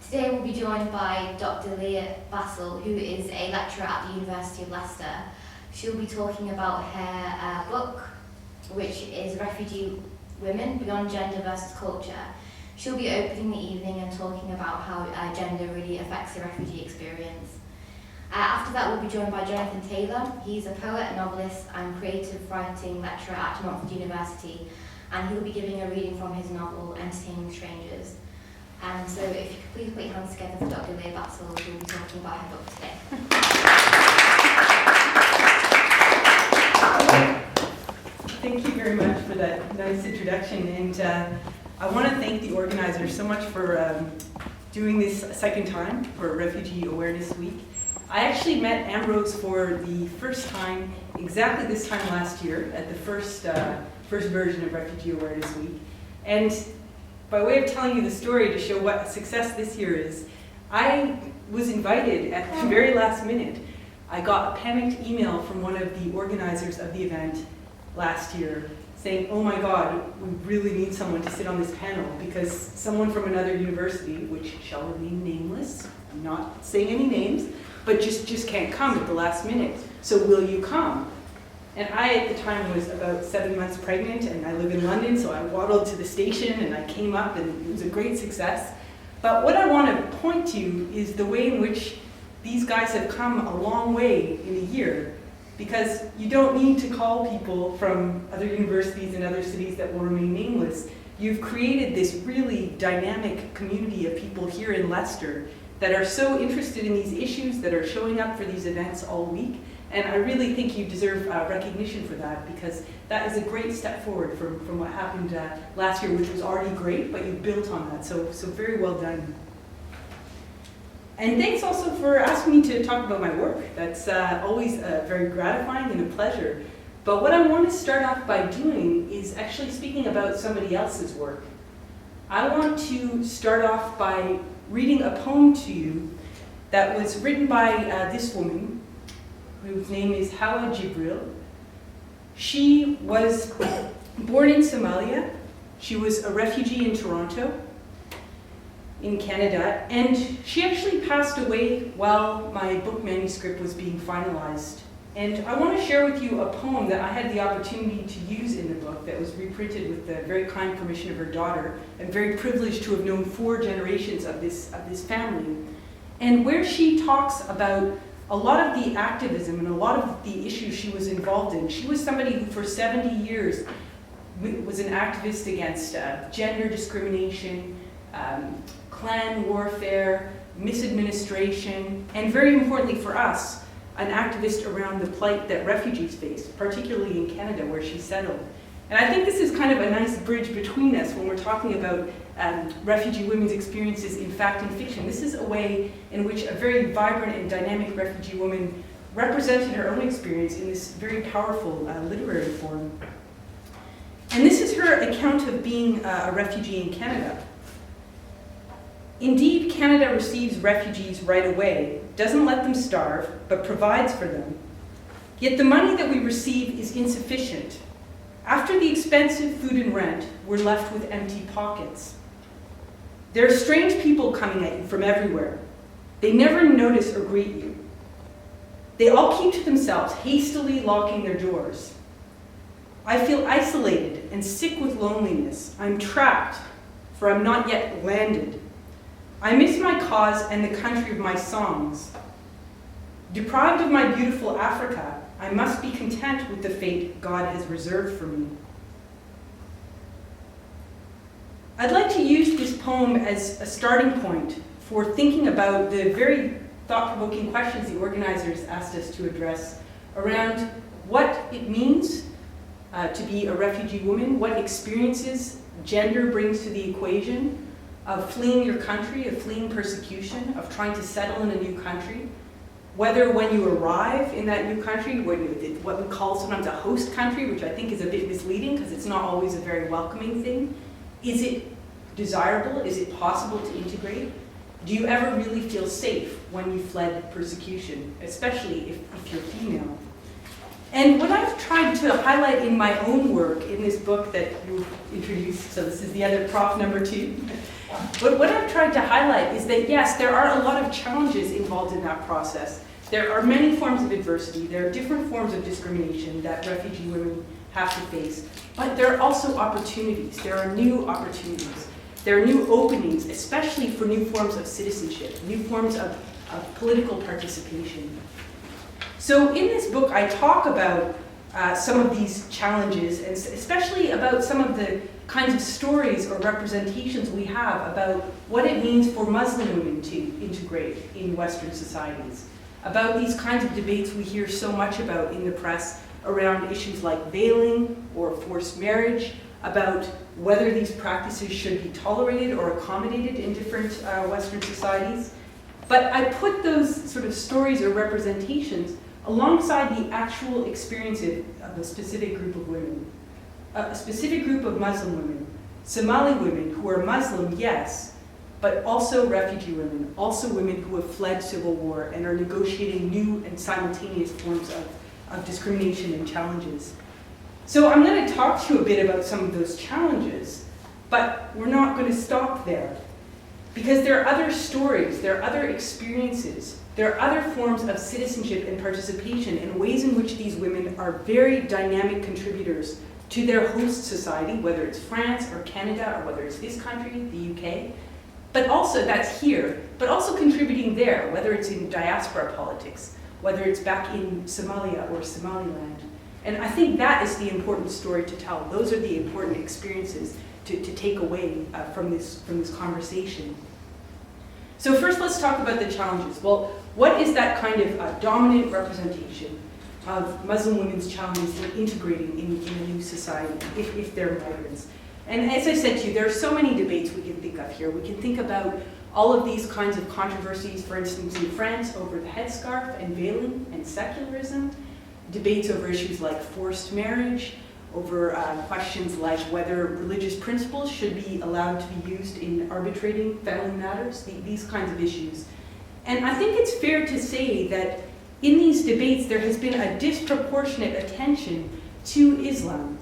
Today we'll be joined by Dr. Leah Bassel, who is a lecturer at the University of Leicester. She'll be talking about her book, which is Refugee Women, Beyond Gender versus Culture. She'll be opening the evening and talking about how gender really affects the refugee experience. After that, we'll be joined by Jonathan Taylor. He's a poet, novelist, and creative writing lecturer at Montfort University, and he'll be giving a reading from his novel, Entertaining Strangers. And so if you could please put your hands together for Dr. Leah Bassel, who will be talking about her book today. Thank you very much for that nice introduction, and I want to thank the organizers so much for doing this a second time for Refugee Awareness Week. I actually met Ambrose for the first time, exactly this time last year, at the first version of Refugee Awareness Week. And by way of telling you the story to show what success this year is, I was invited at the very last minute. I got a panicked email from one of the organizers of the event last year saying, oh my God, we really need someone to sit on this panel because someone from another university, which shall remain nameless, I'm not saying any names, but just can't come at the last minute. So will you come? And I, at the time, was about 7 months pregnant, and I live in London, so I waddled to the station, and I came up, and it was a great success. But what I want to point to is the way in which these guys have come a long way in a year, because you don't need to call people from other universities and other cities that will remain nameless. You've created this really dynamic community of people here in Leicester that are so interested in these issues, that are showing up for these events all week. And I really think you deserve recognition for that, because that is a great step forward from what happened last year, which was already great, but you built on that, so very well done. And thanks also for asking me to talk about my work. That's always very gratifying and a pleasure. But what I want to start off by doing is actually speaking about somebody else's work. I want to start off by reading a poem to you that was written by this woman, whose name is Jubril. She was born in Somalia. She was a refugee in Toronto, in Canada, and she actually passed away while my book manuscript was being finalized. And I want to share with you a poem that I had the opportunity to use in the book that was reprinted with the very kind permission of her daughter. I'm very privileged to have known 4 generations of this family. And where she talks about a lot of the activism and a lot of the issues she was involved in. She was somebody who for 70 years was an activist against gender discrimination, clan warfare, misadministration, and very importantly for us, an activist around the plight that refugees face, particularly in Canada where she settled. And I think this is kind of a nice bridge between us when we're talking about refugee women's experiences in fact and fiction. This is a way in which a very vibrant and dynamic refugee woman represented her own experience in this very powerful literary form. And this is her account of being a refugee in Canada. Indeed, Canada receives refugees right away, doesn't let them starve, but provides for them. Yet the money that we receive is insufficient. After the expensive food and rent, we're left with empty pockets. There are strange people coming at you from everywhere. They never notice or greet you. They all keep to themselves, hastily locking their doors. I feel isolated and sick with loneliness. I'm trapped, for I'm not yet landed. I miss my cause and the country of my songs. Deprived of my beautiful Africa, I must be content with the fate God has reserved for me. I'd like to use this poem as a starting point for thinking about the very thought-provoking questions the organizers asked us to address around what it means to be a refugee woman, what experiences gender brings to the equation of fleeing your country, of fleeing persecution, of trying to settle in a new country, whether when you arrive in that new country, what we call sometimes a host country, which I think is a bit misleading because it's not always a very welcoming thing. Is it desirable? Is it possible to integrate? Do you ever really feel safe when you fled persecution, especially if you're female? And what I've tried to highlight in my own work in this book that you introduced, so this is the other prof number 2, But what I've tried to highlight is that yes, there are a lot of challenges involved in that process. There are many forms of adversity, there are different forms of discrimination that refugee women have to face, but there are also opportunities. There are new opportunities. There are new openings, especially for new forms of citizenship, new forms of political participation. So in this book, I talk about some of these challenges, and especially about some of the kinds of stories or representations we have about what it means for Muslim women to integrate in Western societies, about these kinds of debates we hear so much about in the press around issues like veiling or forced marriage, about whether these practices should be tolerated or accommodated in different Western societies. But I put those sort of stories or representations alongside the actual experiences of a specific group of women, a specific group of Muslim women, Somali women who are Muslim, yes, but also refugee women, also women who have fled civil war and are negotiating new and simultaneous forms of discrimination and challenges. So I'm going to talk to you a bit about some of those challenges, but we're not going to stop there. Because there are other stories, there are other experiences, there are other forms of citizenship and participation and ways in which these women are very dynamic contributors to their host society, whether it's France or Canada or whether it's this country, the UK, but also that's here, but also contributing there, whether it's in diaspora politics, whether it's back in Somalia or Somaliland. And I think that is the important story to tell. Those are the important experiences to take away from this conversation. So first let's talk about the challenges. Well, what is that kind of dominant representation of Muslim women's challenges in integrating in a new society if they're migrants? And as I said to you, there are so many debates we can think of here. We can think about all of these kinds of controversies, for instance, in France over the headscarf and veiling and secularism, debates over issues like forced marriage, over questions like whether religious principles should be allowed to be used in arbitrating family matters, these kinds of issues. And I think it's fair to say that in these debates there has been a disproportionate attention to Islam,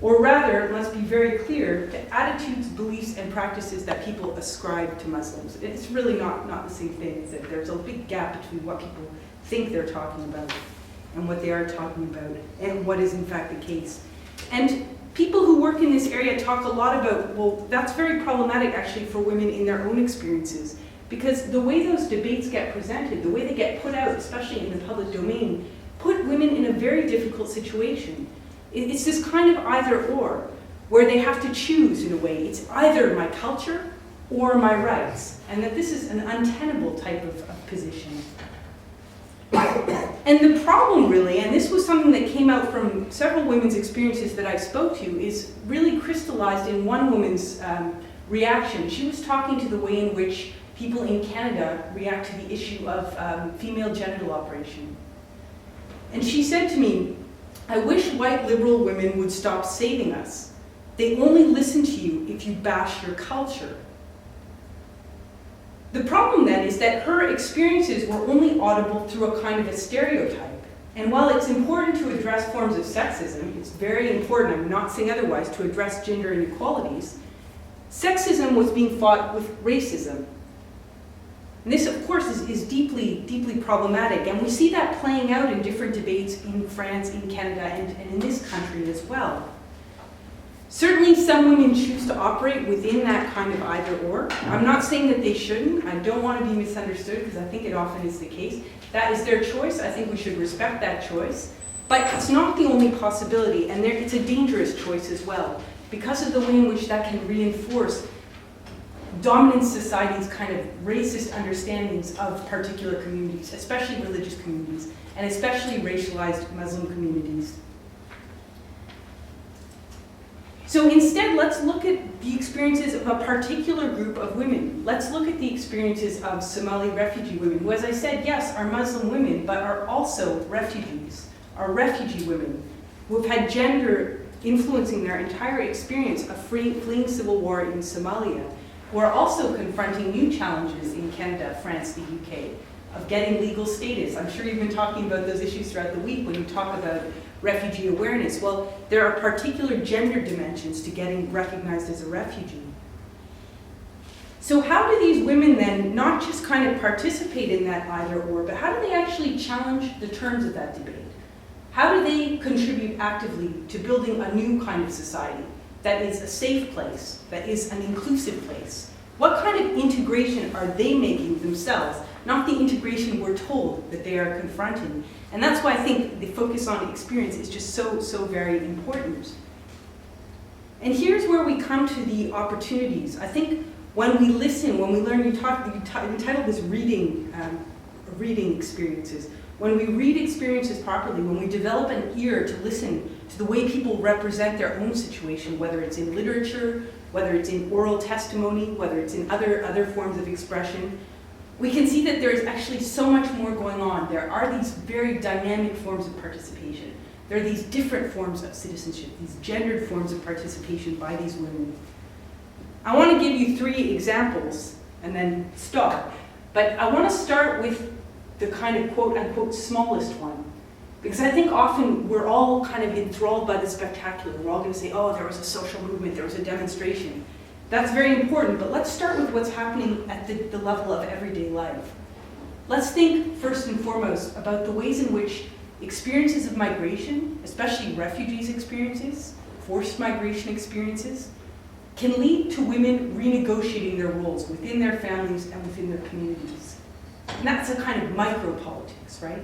or rather, let's be very clear, to attitudes, beliefs, and practices that people ascribe to Muslims. It's really not the same thing, is it? There's a big gap between what people think they're talking about and what they are talking about, and what is in fact the case. And people who work in this area talk a lot about, well, that's very problematic actually for women in their own experiences, because the way those debates get presented, the way they get put out, especially in the public domain, put women in a very difficult situation. It's this kind of either or, where they have to choose in a way. It's either my culture or my rights, and that this is an untenable type of position. And the problem really, and this was something that came out from several women's experiences that I spoke to, is really crystallized in one woman's reaction. She was talking to the way in which people in Canada react to the issue of female genital operation. And she said to me, "I wish white liberal women would stop saving us. They only listen to you if you bash your culture." The problem then is that her experiences were only audible through a kind of a stereotype. And while it's important to address forms of sexism, it's very important, I'm not saying otherwise, to address gender inequalities, sexism was being fought with racism. And this, of course, is deeply, deeply problematic. And we see that playing out in different debates in France, in Canada, and in this country as well. Certainly some women choose to operate within that kind of either or. I'm not saying that they shouldn't. I don't want to be misunderstood because I think it often is the case. That is their choice. I think we should respect that choice. But it's not the only possibility, and it's a dangerous choice as well, because of the way in which that can reinforce dominant society's kind of racist understandings of particular communities, especially religious communities, and especially racialized Muslim communities. So instead, let's look at the experiences of a particular group of women. Let's look at the experiences of Somali refugee women, who, as I said, yes, are Muslim women, but are also refugees, are refugee women, who have had gender influencing their entire experience of fleeing civil war in Somalia, who are also confronting new challenges in Canada, France, the UK, of getting legal status. I'm sure you've been talking about those issues throughout the week when you talk about refugee awareness. Well, there are particular gender dimensions to getting recognized as a refugee. So how do these women then not just kind of participate in that either or, but how do they actually challenge the terms of that debate? How do they contribute actively to building a new kind of society that is a safe place, that is an inclusive place? What kind of integration are they making themselves, not the integration we're told that they are confronting? And that's why I think the focus on experience is just so very important. And here's where we come to the opportunities. I think when we listen, when we learn, you titled this reading experiences. When we read experiences properly, when we develop an ear to listen to the way people represent their own situation, whether it's in literature, whether it's in oral testimony, whether it's in other forms of expression, we can see that there's actually so much more going on. There are these very dynamic forms of participation. There are these different forms of citizenship, these gendered forms of participation by these women. I want to give you 3 examples and then stop. But I want to start with the kind of quote-unquote smallest one. Because I think often we're all kind of enthralled by the spectacular. We're all going to say, oh, there was a social movement, there was a demonstration. That's very important, but let's start with what's happening at the level of everyday life. Let's think first and foremost about the ways in which experiences of migration, especially refugees' experiences, forced migration experiences, can lead to women renegotiating their roles within their families and within their communities. And that's a kind of micro-politics, right?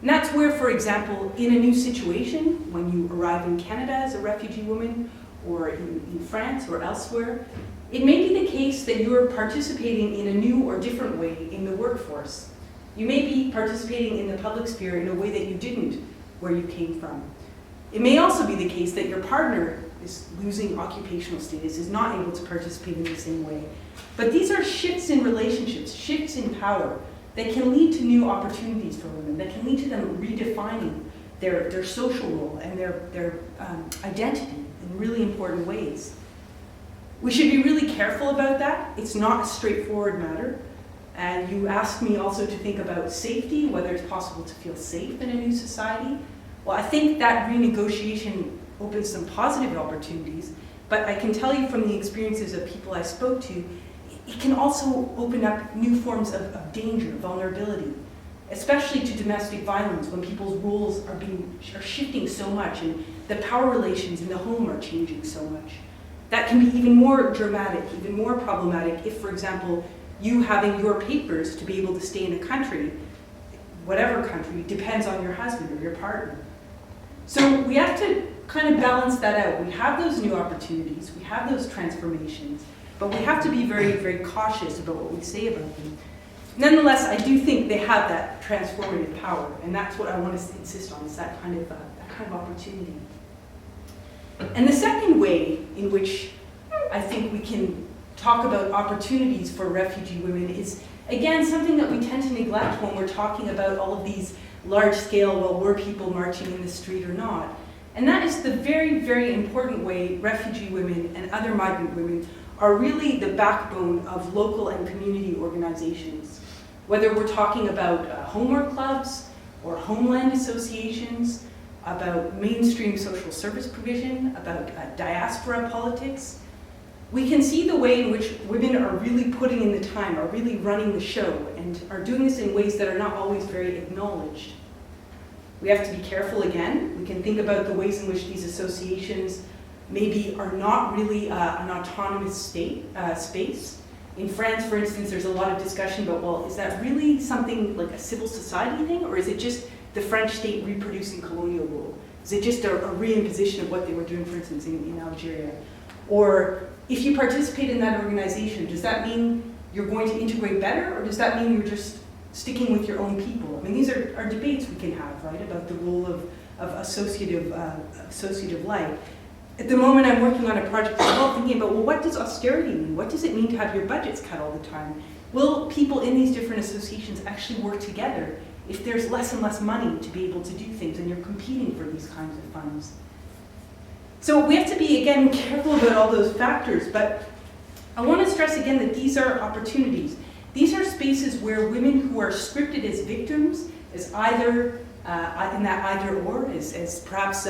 And that's where, for example, in a new situation, when you arrive in Canada as a refugee woman, or in France or elsewhere, it may be the case that you are participating in a new or different way in the workforce. You may be participating in the public sphere in a way that you didn't where you came from. It may also be the case that your partner is losing occupational status, is not able to participate in the same way. But these are shifts in relationships, shifts in power, that can lead to new opportunities for women, that can lead to them redefining their social role and their identity in really important ways. We should be really careful about that. It's not a straightforward matter. And you asked me also to think about safety, whether it's possible to feel safe in a new society. Well, I think that renegotiation opens some positive opportunities, but I can tell you from the experiences of people I spoke to, it can also open up new forms of danger, vulnerability, especially to domestic violence when people's roles are shifting so much and the power relations in the home are changing so much. That can be even more dramatic, even more problematic if, for example, you having your papers to be able to stay in a country, whatever country, depends on your husband or your partner. So we have to kind of balance that out. We have those new opportunities, we have those transformations, but we have to be very, very cautious about what we say about them. Nonetheless, I do think they have that transformative power, and that's what I want to insist on, is that kind of opportunity. And the second way in which I think we can talk about opportunities for refugee women is, again, something that we tend to neglect when we're talking about all of these large-scale, well, were people marching in the street or not? And that is the very, very important way refugee women and other migrant women are really the backbone of local and community organizations. Whether we're talking about homework clubs or homeland associations, about mainstream social service provision, about diaspora politics, we can see the way in which women are really putting in the time, are really running the show, and are doing this in ways that are not always very acknowledged. We have to be careful again. We can think about the ways in which these associations maybe are not really an autonomous space. In France, for instance, there's a lot of discussion about, well, is that really something like a civil society thing, or is it just the French state reproducing colonial rule? Is it just a reimposition of what they were doing, for instance, in Algeria? Or if you participate in that organization, does that mean you're going to integrate better, or does that mean you're just sticking with your own people? I mean, these are debates we can have, right, about the role of associative life. At the moment, I'm working on a project as well, thinking about, well, what does austerity mean? What does it mean to have your budgets cut all the time? Will people in these different associations actually work together if there's less and less money to be able to do things and you're competing for these kinds of funds? So we have to be, again, careful about all those factors, but I want to stress again that these are opportunities. These are spaces where women who are scripted as victims, as either in that either or, as perhaps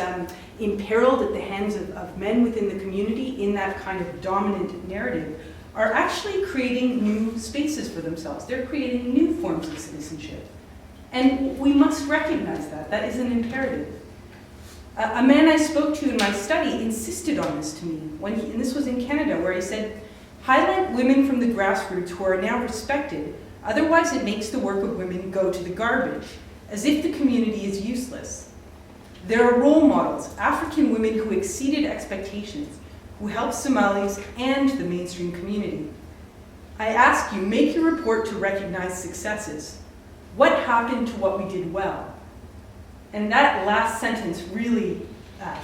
imperiled at the hands of men within the community in that kind of dominant narrative, are actually creating new spaces for themselves. They're creating new forms of citizenship. And we must recognize that. That is an imperative. A man I spoke to in my study insisted on this to me, and this was in Canada, where he said, highlight women from the grassroots who are now respected, otherwise it makes the work of women go to the garbage, as if the community is useless. There are role models, African women who exceeded expectations, who helped Somalis and the mainstream community. I ask you, make your report to recognize successes. What happened to what we did well? And that last sentence really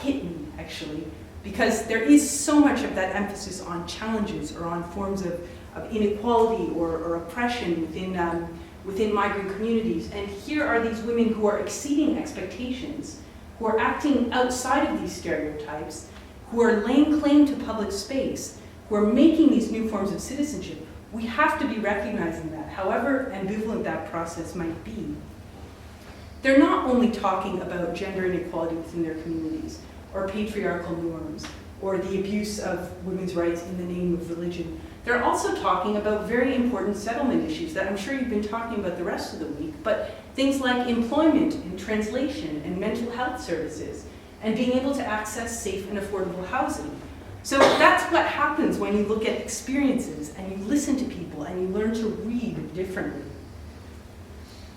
hit me, actually, because there is so much of that emphasis on challenges or on forms of inequality or oppression within migrant communities. And here are these women who are exceeding expectations, who are acting outside of these stereotypes, who are laying claim to public space, who are making these new forms of citizenship. We have to be recognizing that, however ambivalent that process might be. They're not only talking about gender inequality within their communities, or patriarchal norms, or the abuse of women's rights in the name of religion. They're also talking about very important settlement issues that I'm sure you've been talking about the rest of the week, but things like employment and translation and mental health services, and being able to access safe and affordable housing. So that's what happens when you look at experiences and you listen to people and you learn to read differently.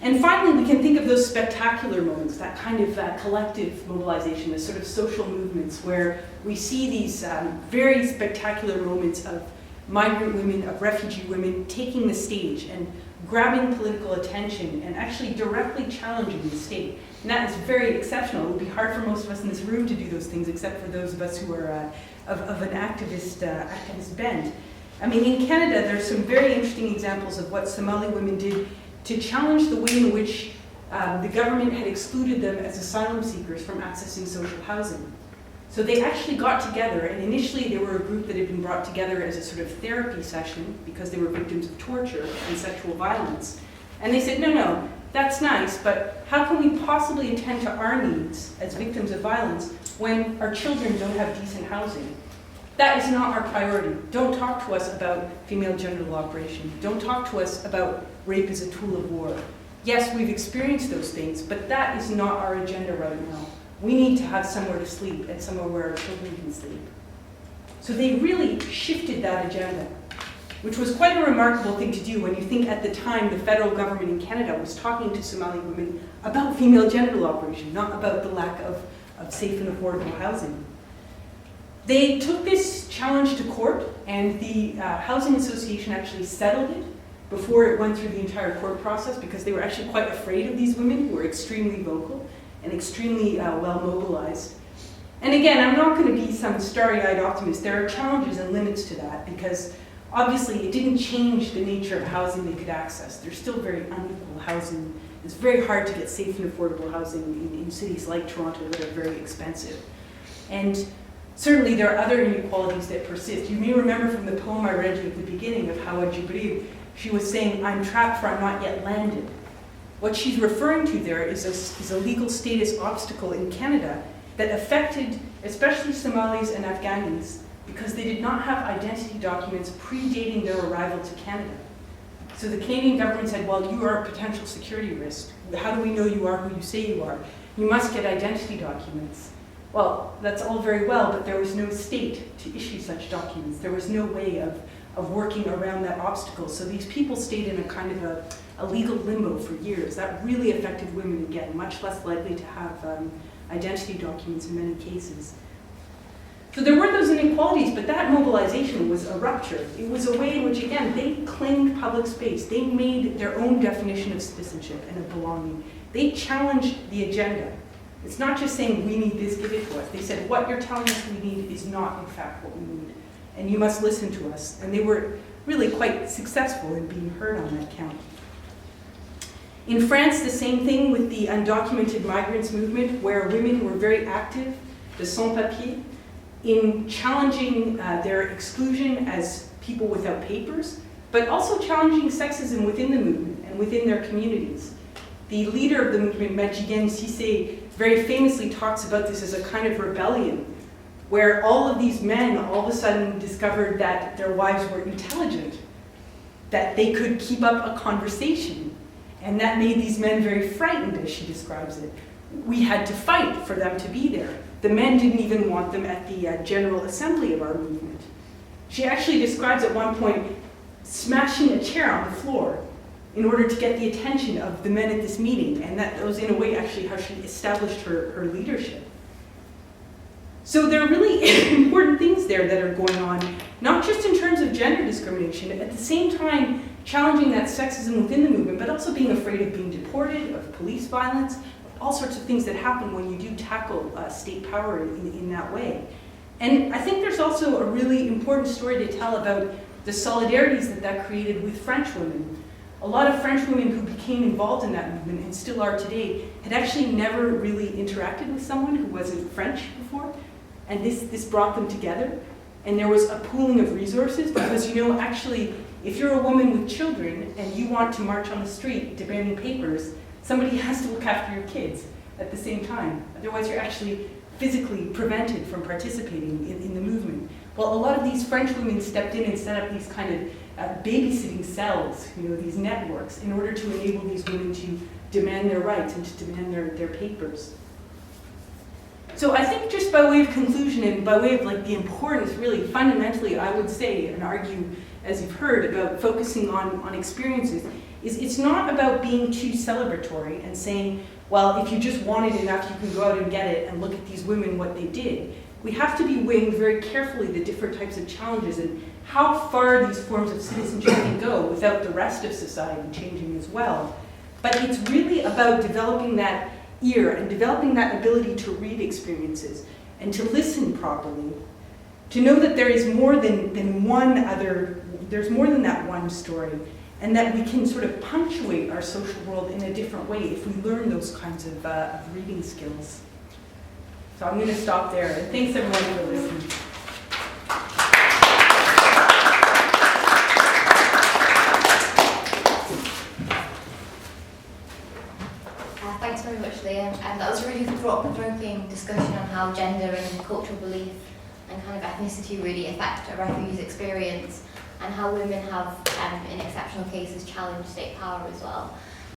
And finally, we can think of those spectacular moments, that kind of collective mobilization, the sort of social movements where we see these very spectacular moments of migrant women, of refugee women taking the stage and grabbing political attention and actually directly challenging the state. And that is very exceptional. It would be hard for most of us in this room to do those things, except for those of us who are of an activist bent. I mean, in Canada, there's some very interesting examples of what Somali women did to challenge the way in which the government had excluded them as asylum seekers from accessing social housing. So they actually got together, and initially they were a group that had been brought together as a sort of therapy session because they were victims of torture and sexual violence. And they said, no, that's nice, but how can we possibly attend to our needs as victims of violence when our children don't have decent housing? That is not our priority. Don't talk to us about female genital operation. Don't talk to us about rape as a tool of war. Yes, we've experienced those things, but that is not our agenda right now. We need to have somewhere to sleep and somewhere where our children can sleep. So they really shifted that agenda, which was quite a remarkable thing to do when you think at the time the federal government in Canada was talking to Somali women about female genital operation, not about the lack of safe and affordable housing. They took this challenge to court, and the Housing Association actually settled it before it went through the entire court process because they were actually quite afraid of these women who were extremely vocal and extremely well mobilized. And again, I'm not going to be some starry-eyed optimist. There are challenges and limits to that because obviously it didn't change the nature of housing they could access. There's still very unequal housing. It's very hard to get safe and affordable housing in cities like Toronto that are very expensive. And certainly there are other inequalities that persist. You may remember from the poem I read you at the beginning of how Jubril, she was saying, I'm trapped for I'm not yet landed. What she's referring to there is a legal status obstacle in Canada that affected especially Somalis and Afghanis because they did not have identity documents predating their arrival to Canada. So the Canadian government said, well, you are a potential security risk. How do we know you are who you say you are? You must get identity documents. Well, that's all very well, but there was no state to issue such documents. There was no way of working around that obstacle. So these people stayed in a kind of a legal limbo for years. That really affected women again, much less likely to have identity documents in many cases. So there were those inequalities, but that mobilization was a rupture. It was a way in which, again, they claimed public space. They made their own definition of citizenship and of belonging. They challenged the agenda. It's not just saying, we need this, give it to us. They said, what you're telling us we need is not, in fact, what we need. And you must listen to us. And they were really quite successful in being heard on that count. In France, the same thing with the Undocumented Migrants movement, where women were very active, the sans-papiers, in challenging their exclusion as people without papers, but also challenging sexism within the movement and within their communities. The leader of the movement, Majigène Cissé, very famously talks about this as a kind of rebellion where all of these men all of a sudden discovered that their wives were intelligent, that they could keep up a conversation, and that made these men very frightened, as she describes it. We had to fight for them to be there. The men didn't even want them at the General Assembly of our movement. She actually describes at one point smashing a chair on the floor in order to get the attention of the men at this meeting, and that was in a way actually how she established her leadership. So there are really important things there that are going on, not just in terms of gender discrimination, at the same time challenging that sexism within the movement, but also being afraid of being deported, of police violence, all sorts of things that happen when you do tackle state power in that way. And I think there's also a really important story to tell about the solidarities that created with French women. A lot of French women who became involved in that movement, and still are today, had actually never really interacted with someone who wasn't French before. And this brought them together. And there was a pooling of resources because, actually, if you're a woman with children and you want to march on the street demanding papers, somebody has to look after your kids at the same time. Otherwise, you're actually physically prevented from participating in the movement. Well, a lot of these French women stepped in and set up these kind of babysitting cells, these networks, in order to enable these women to demand their rights and to demand their papers. So I think just by way of conclusion and by way of the importance, really, fundamentally, I would say and argue, as you've heard, about focusing on experiences, is it's not about being too celebratory and saying, well, if you just want it enough, you can go out and get it and look at these women, what they did. We have to be weighing very carefully the different types of challenges and how far these forms of citizenship can go without the rest of society changing as well. But it's really about developing that ear and developing that ability to read experiences and to listen properly, to know that there is more than there's more than that one story, and that we can sort of punctuate our social world in a different way if we learn those kinds of reading skills. So I'm going to stop there, and thanks everyone for listening. Thanks very much, Leah. That was a really thought-provoking discussion on how gender and cultural belief and kind of ethnicity really affect a refugee's experience, and how women have, in exceptional cases, challenged state power as well.